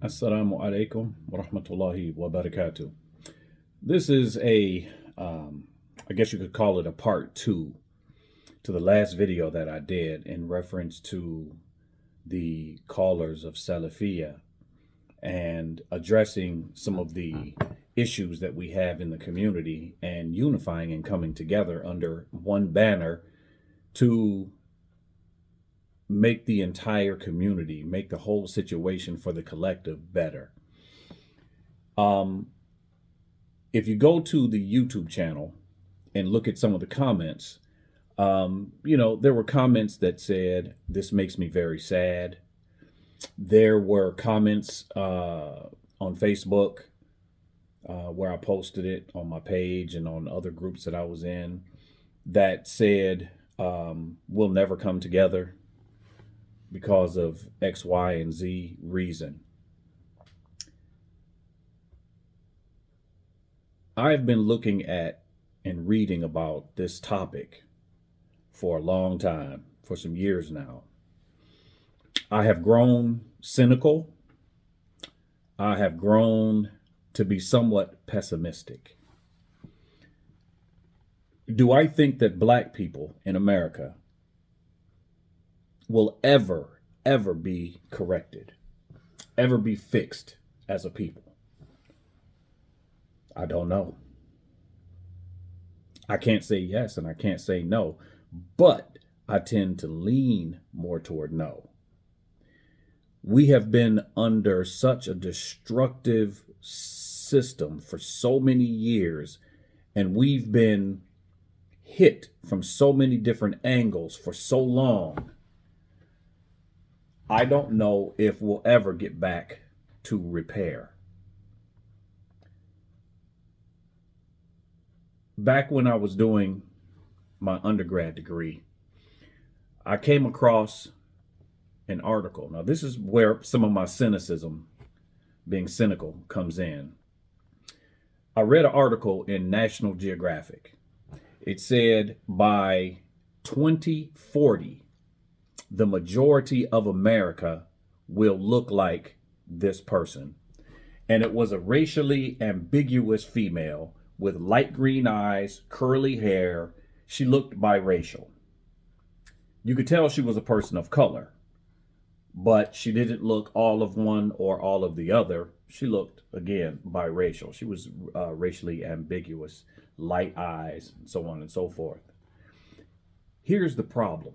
Assalamu alaikum wa rahmatullahi wa barakatuh. This is I guess you could call it a part two to the last video that I did in reference to the callers of Salafia and addressing some of the issues that we have in the community and unifying and coming together under one banner to make the entire community, make the whole situation for the collective better. Um, if you go to the YouTube channel and look at some of the comments, there were comments that said, "This makes me very sad." There were comments on Facebook where I posted it on my page and on other groups that I was in that said, "We'll never come together because of X, Y, and Z reason." I've been looking at and reading about this topic for a long time, for some years now. I have grown cynical. I have grown to be somewhat pessimistic. Do I think that black people in America will ever be corrected, ever be fixed as a people? I don't know. I can't say yes and I can't say no, but I tend to lean more toward no. We have been under such a destructive system for so many years, and we've been hit from so many different angles for so long. I don't know if we'll ever get back to repair. Back when I was doing my undergrad degree, I came across an article. Now, this is where some of my cynicism, being cynical, comes in. I read an article in National Geographic. It said by 2040, the majority of America will look like this person. And it was a racially ambiguous female with light green eyes, curly hair. She looked biracial. You could tell she was a person of color, but she didn't look all of one or all of the other. She looked, again, biracial. She was racially ambiguous, light eyes, and so on and so forth. Here's the problem.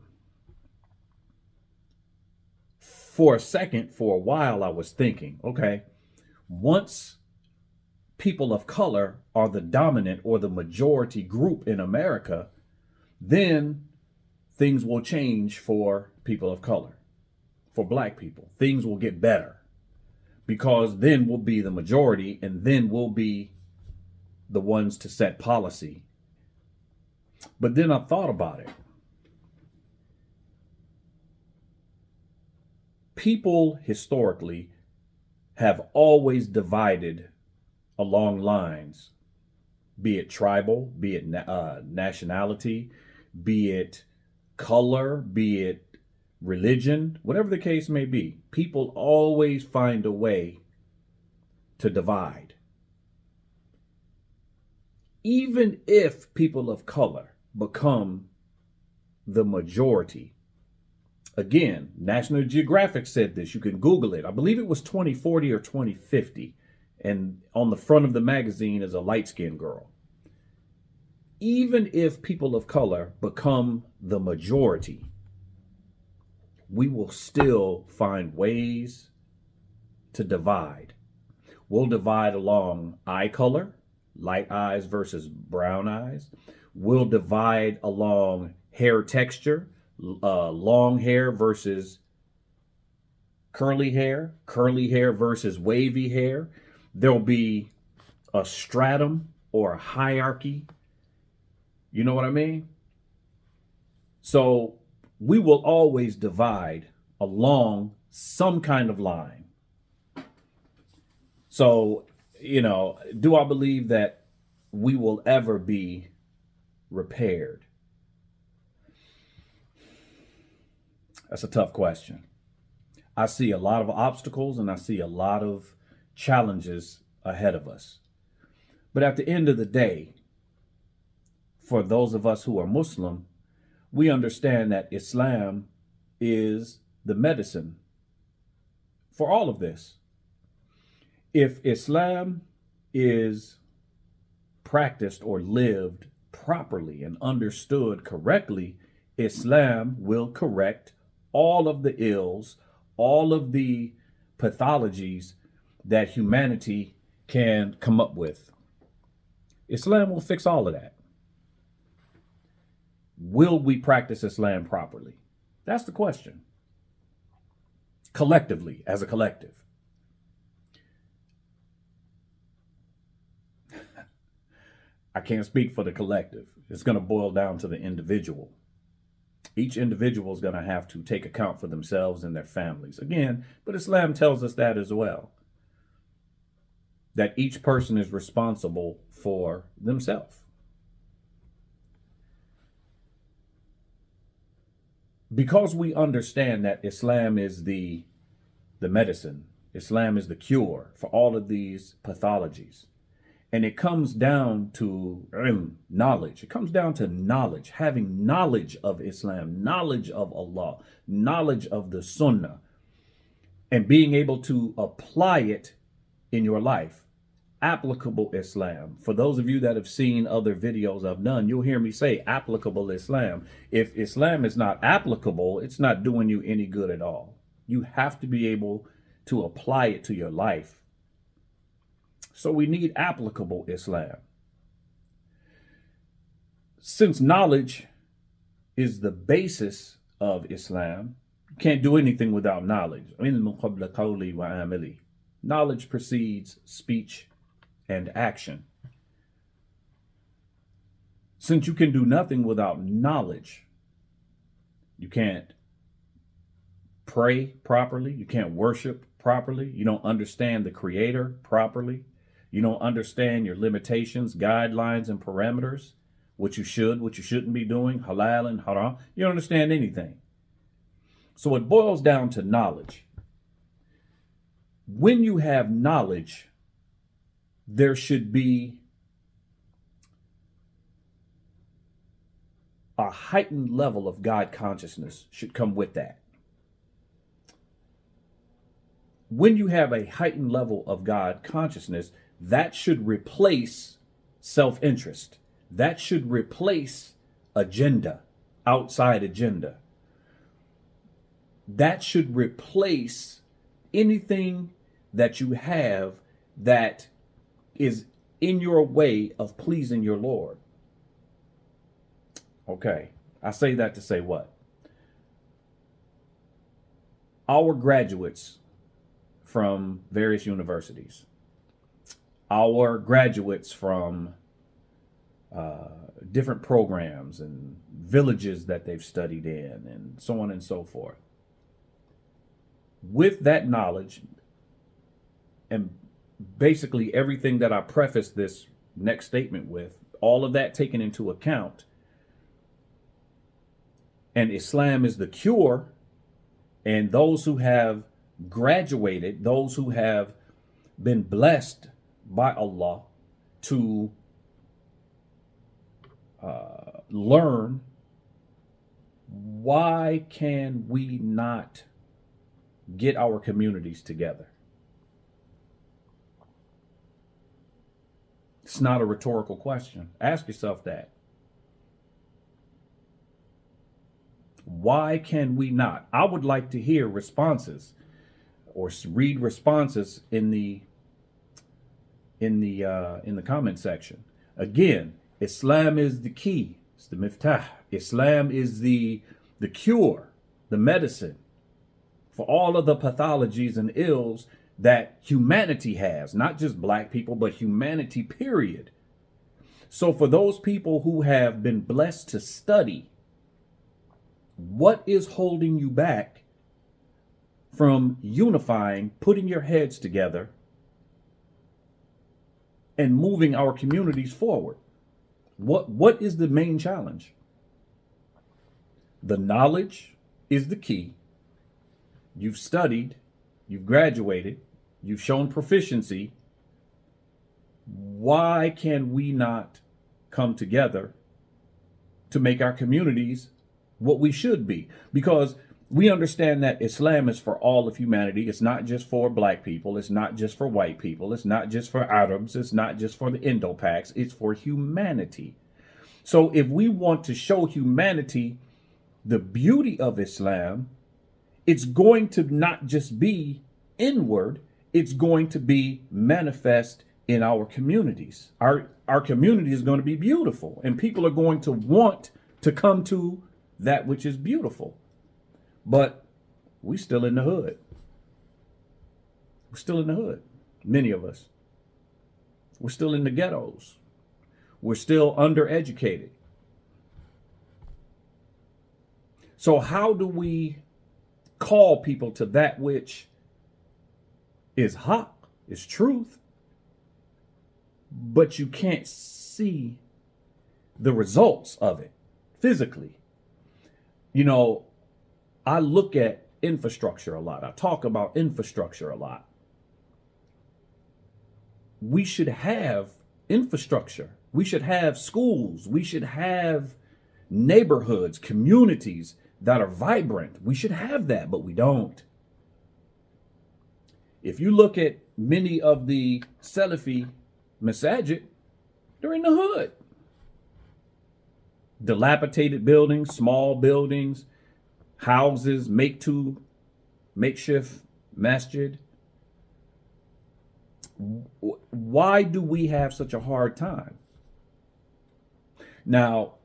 For a second, for a while, I was thinking, okay, once people of color are the dominant or the majority group in America, then things will change for people of color, for black people. Things will get better because then we'll be the majority and then we'll be the ones to set policy. But then I thought about it. People historically have always divided along lines, be it tribal, be it nationality, be it color, be it religion, whatever the case may be. People always find a way to divide. Even if people of color become the majority, again, National Geographic said this. You can Google it. I believe it was 2040 or 2050. And on the front of the magazine is a light-skinned girl. Even if people of color become the majority, we will still find ways to divide. We'll divide along eye color, light eyes versus brown eyes. We'll divide along hair texture, long hair versus curly hair versus wavy hair. There'll be a stratum or a hierarchy. You know what I mean? So we will always divide along some kind of line. So, do I believe that we will ever be repaired? That's a tough question. I see a lot of obstacles and I see a lot of challenges ahead of us. But at the end of the day, for those of us who are Muslim, we understand that Islam is the medicine for all of this. If Islam is practiced or lived properly and understood correctly, Islam will correct all of the ills, all of the pathologies that humanity can come up with. Islam will fix all of that. Will we practice Islam properly? That's the question. Collectively, as a collective. I can't speak for the collective. It's going to boil down to the individual. Each individual is going to have to take account for themselves and their families. Again, but Islam tells us that as well. That each person is responsible for themselves. Because we understand that Islam is the medicine, Islam is the cure for all of these pathologies. And it comes down to knowledge. It comes down to knowledge, having knowledge of Islam, knowledge of Allah, knowledge of the Sunnah, and being able to apply it in your life. Applicable Islam. For those of you that have seen other videos I've done, you'll hear me say applicable Islam. If Islam is not applicable, it's not doing you any good at all. You have to be able to apply it to your life. So we need applicable Islam. Since knowledge is the basis of Islam, you can't do anything without knowledge. Knowledge precedes speech and action. Since you can do nothing without knowledge, you can't pray properly, you can't worship properly, you don't understand the Creator properly, you don't understand your limitations, guidelines, and parameters, what you should, what you shouldn't be doing, halal and haram. You don't understand anything. So it boils down to knowledge. When you have knowledge, there should be a heightened level of God consciousness should come with that. When you have a heightened level of God consciousness, that should replace self-interest. That should replace agenda, outside agenda. That should replace anything that you have that is in your way of pleasing your Lord. Okay, I say that to say what? Our graduates from various universities, our graduates from different programs and villages that they've studied in, and so on and so forth. With that knowledge, and basically everything that I preface this next statement with, all of that taken into account, and Islam is the cure, and those who have graduated, those who have been blessed by Allah to learn, why can we not get our communities together? It's not a rhetorical question. Ask yourself that. Why can we not? I would like to hear responses or read responses in the comment section. Again, Islam is the key. It's the miftah. Islam is the cure, the medicine for all of the pathologies and ills that humanity has, not just black people, but humanity, period. So for those people who have been blessed to study, what is holding you back from unifying, putting your heads together, and moving our communities forward? What is the main challenge? The knowledge is the key. you've studied, you've graduated, you've shown proficiency. Why can we not come together to make our communities what we should be? Because we understand that Islam is for all of humanity. It's not just for black people. It's not just for white people. It's not just for Arabs. It's not just for the Indo-Pacs. It's for humanity. So if we want to show humanity the beauty of Islam, it's going to not just be inward, it's going to be manifest in our communities. Our community is going to be beautiful, and people are going to want to come to that which is beautiful. But we still in the hood. We're still in the hood. Many of us. We're still in the ghettos. We're still undereducated. So how do we call people to that which is haq, is truth, but you can't see the results of it physically? You know, I look at infrastructure a lot. I talk about infrastructure a lot. We should have infrastructure. We should have schools. We should have neighborhoods, communities that are vibrant. We should have that, but we don't. If you look at many of the Salafi masajid, they're in the hood. Dilapidated buildings, small buildings, houses, makeshift masjid. Why do we have such a hard time? Now,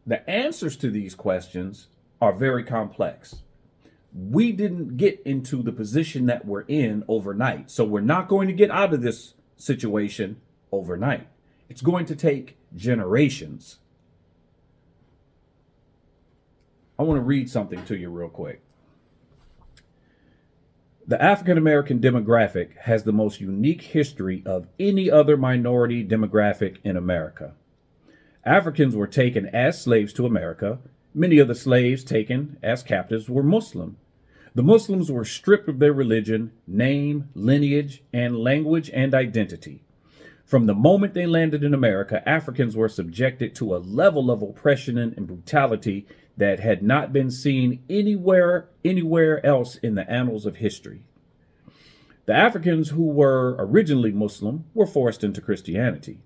the answers to these questions are very complex. We didn't get into the position that we're in overnight. So we're not going to get out of this situation overnight. It's going to take generations. I want to read something to you real quick. The African American demographic has the most unique history of any other minority demographic in America. Africans were taken as slaves to America. Many of the slaves taken as captives were Muslim. The Muslims were stripped of their religion, name, lineage, and language and identity. From the moment they landed in America, Africans were subjected to a level of oppression and brutality that had not been seen anywhere else in the annals of history. The Africans who were originally Muslim were forced into Christianity.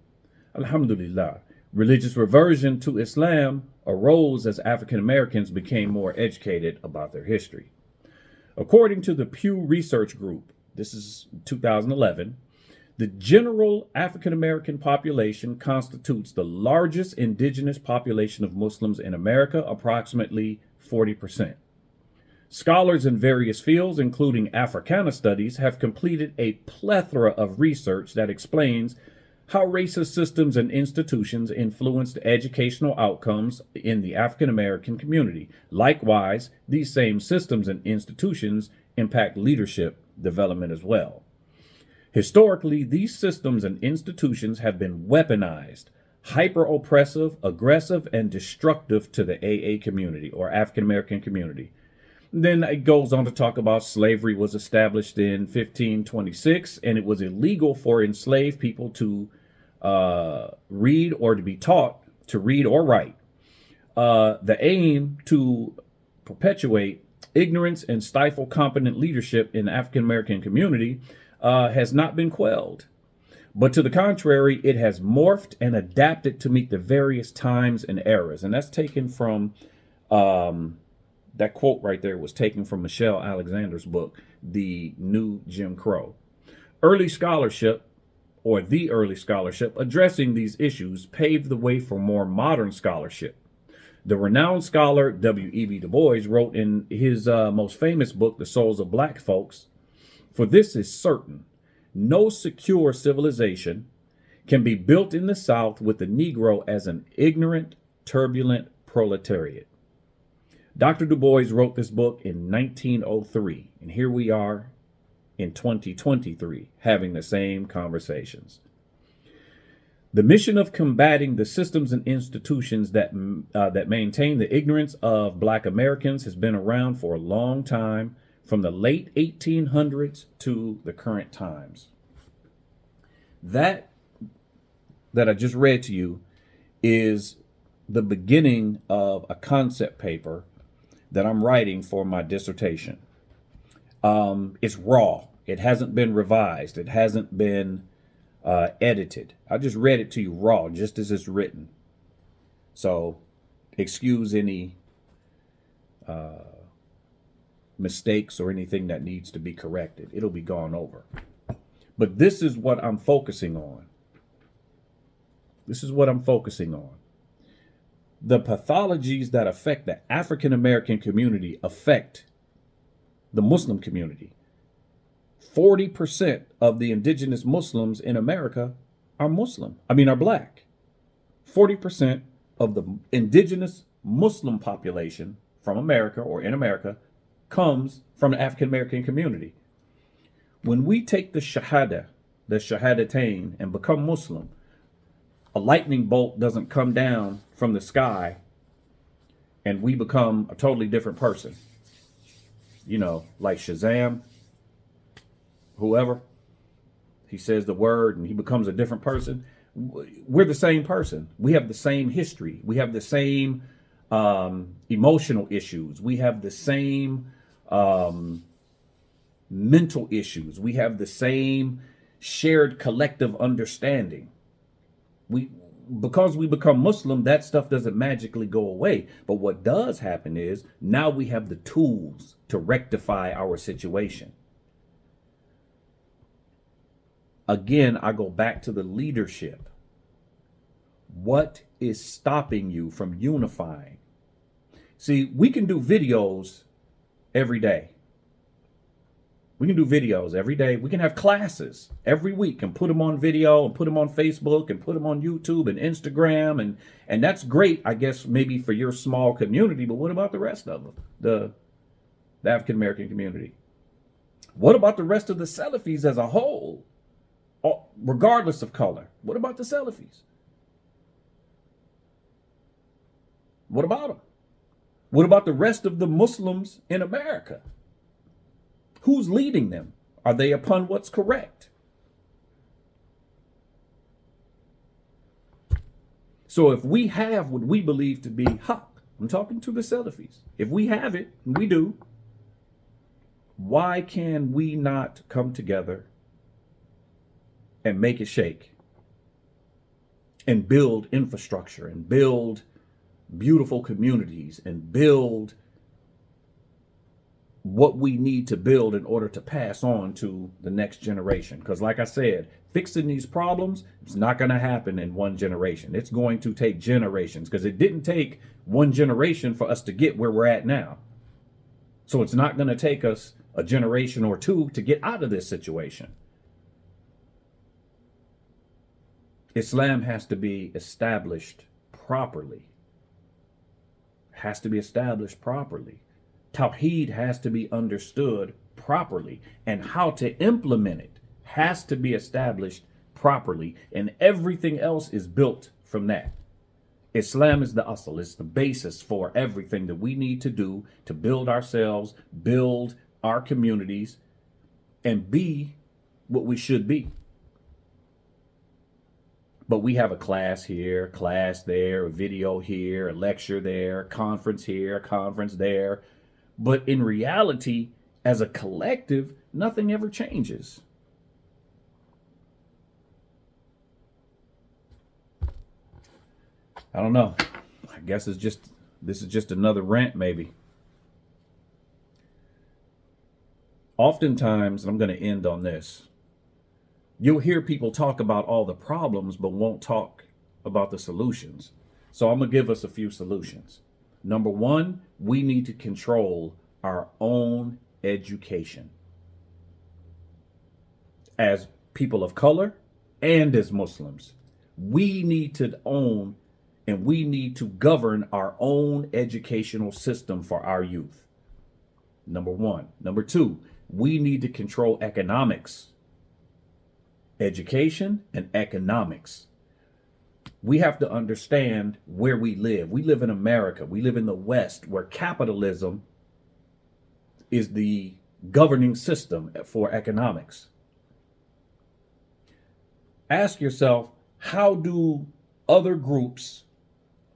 Alhamdulillah, religious reversion to Islam arose as African Americans became more educated about their history. According to the Pew Research Group, this is 2011, the general African American population constitutes the largest indigenous population of Muslims in America, approximately 40%. Scholars in various fields, including Africana studies, have completed a plethora of research that explains how racist systems and institutions influenced educational outcomes in the African American community. Likewise, these same systems and institutions impact leadership development as well. Historically, these systems and institutions have been weaponized, hyper-oppressive, aggressive, and destructive to the AA community or African American community. Then it goes on to talk about slavery was established in 1526, and it was illegal for enslaved people to read or to be taught to read or write. The aim to perpetuate ignorance and stifle competent leadership in the African American community has not been quelled. But to the contrary, it has morphed and adapted to meet the various times and eras. And that's taken from, that quote right there was taken from Michelle Alexander's book, The New Jim Crow. Early scholarship, or the early scholarship, addressing these issues paved the way for more modern scholarship. The renowned scholar W.E.B. Du Bois wrote in his most famous book, The Souls of Black Folks, "For this is certain, no secure civilization can be built in the South with the Negro as an ignorant, turbulent proletariat." Dr. Du Bois wrote this book in 1903, and here we are in 2023 having the same conversations. The mission of combating the systems and institutions that maintain the ignorance of Black Americans has been around for a long time, from the late 1800s to the current times. That I just read to you is the beginning of a concept paper that I'm writing for my dissertation. It's raw. It hasn't been revised. It hasn't been edited. I just read it to you raw, just as it's written. So excuse any mistakes or anything that needs to be corrected. It'll be gone over. But this is what I'm focusing on. This is what I'm focusing on. The pathologies that affect the African American community affect the Muslim community. 40% of the indigenous Muslims in America are black. 40% of the indigenous Muslim population from America or in America comes from the African American community. When we take the Shahadatain, and become Muslim, a lightning bolt doesn't come down from the sky and we become a totally different person. You know, like Shazam, whoever, he says the word and he becomes a different person. We're the same person. We have the same history. We have the same emotional issues. We have the same mental issues. We have the same shared collective understanding. Because we become Muslim, that stuff doesn't magically go away. But what does happen is now we have the tools to rectify our situation. Again, I go back to the leadership. What is stopping you from unifying? See, we can do videos every day. We can do videos every day. We can have classes every week and put them on video and put them on Facebook and put them on YouTube and Instagram. And that's great, I guess, maybe for your small community. But what about the rest of them? The African American community? What about the rest of the Salafis as a whole? Regardless of color. What about the Salafis? What about them? What about the rest of the Muslims in America? Who's leading them? Are they upon what's correct? So if we have what we believe to be haq, I'm talking to the Salafis. If we have it, and we do, why can we not come together and make it shake and build infrastructure and build beautiful communities and build what we need to build in order to pass on to the next generation? Because like I said, fixing these problems is not going to happen in one generation. It's going to take generations, because it didn't take one generation for us to get where we're at now. So it's not going to take us a generation or two to get out of this situation. Islam has to be established properly. Has to be established properly. Tawheed has to be understood properly, and how to implement it has to be established properly, and everything else is built from that. Islam is the asl, it's the basis for everything that we need to do to build ourselves, build our communities, and be what we should be. But we have a class here, class there, a video here, a lecture there, a conference here, a conference there. But in reality, as a collective, nothing ever changes. I don't know. I guess this is just another rant, maybe. Oftentimes, and I'm going to end on this, you'll hear people talk about all the problems, but won't talk about the solutions. So I'm going to give us a few solutions. Number one, we need to control our own education. As people of color and as Muslims, we need to own and we need to govern our own educational system for our youth. Number one. Number two, we need to control economics. Education and economics. We have to understand where we live. We live in America. We live in the West, where capitalism is the governing system for economics. Ask yourself, how do other groups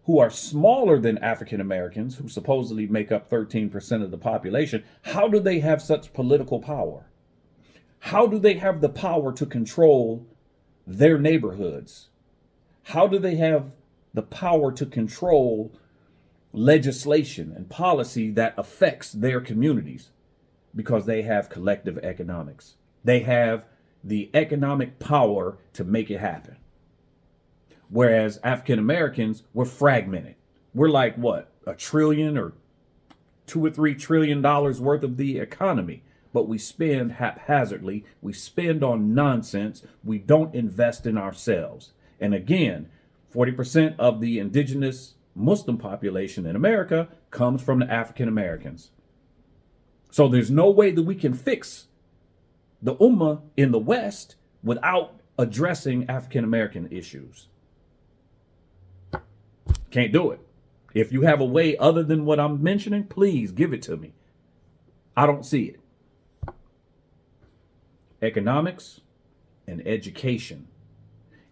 who are smaller than African Americans, who supposedly make up 13% of the population, how do they have such political power? How do they have the power to control their neighborhoods? How do they have the power to control legislation and policy that affects their communities? Because they have collective economics. They have the economic power to make it happen. Whereas African Americans, we're fragmented. We're like what, $1 trillion or $2 or $3 trillion worth of the economy, but we spend haphazardly. We spend on nonsense. We don't invest in ourselves. And again, 40% of the indigenous Muslim population in America comes from the African Americans. So there's no way that we can fix the Ummah in the West without addressing African American issues. Can't do it. If you have a way other than what I'm mentioning, please give it to me. I don't see it. Economics and education.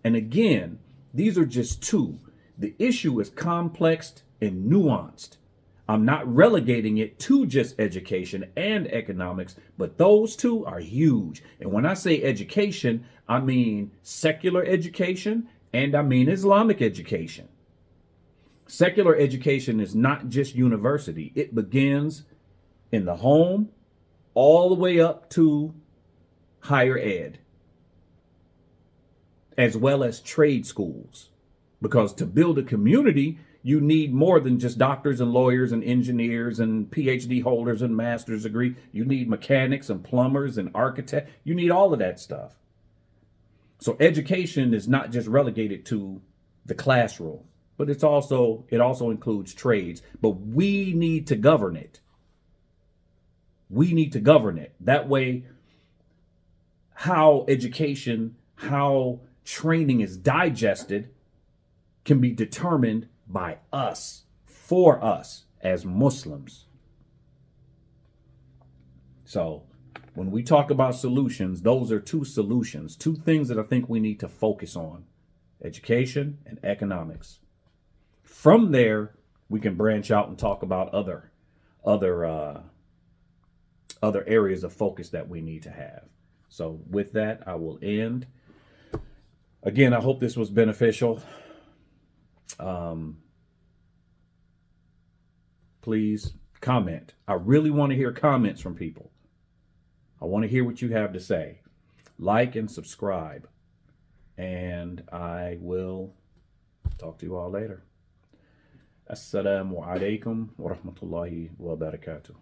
And again, these are just two. The issue is complex and nuanced. I'm not relegating it to just education and economics, but those two are huge. And when I say education, I mean secular education and I mean Islamic education. Secular education is not just university. It begins in the home all the way up to higher ed, as well as trade schools. Because to build a community, you need more than just doctors and lawyers and engineers and PhD holders and master's degree. You need mechanics and plumbers and architects. You need all of that stuff. So education is not just relegated to the classroom, but it also includes trades. But we need to govern it. We need to govern it. That way, how education, how training is digested can be determined by us, for us as Muslims. So when we talk about solutions, those are two solutions, two things that I think we need to focus on: education and economics. From there, we can branch out and talk about other areas of focus that we need to have. So with that, I will end. Again, I hope this was beneficial. Please comment. I really want to hear comments from people. I want to hear what you have to say. Like and subscribe. And I will talk to you all later. Assalamu alaikum wa rahmatullahi wa barakatuh.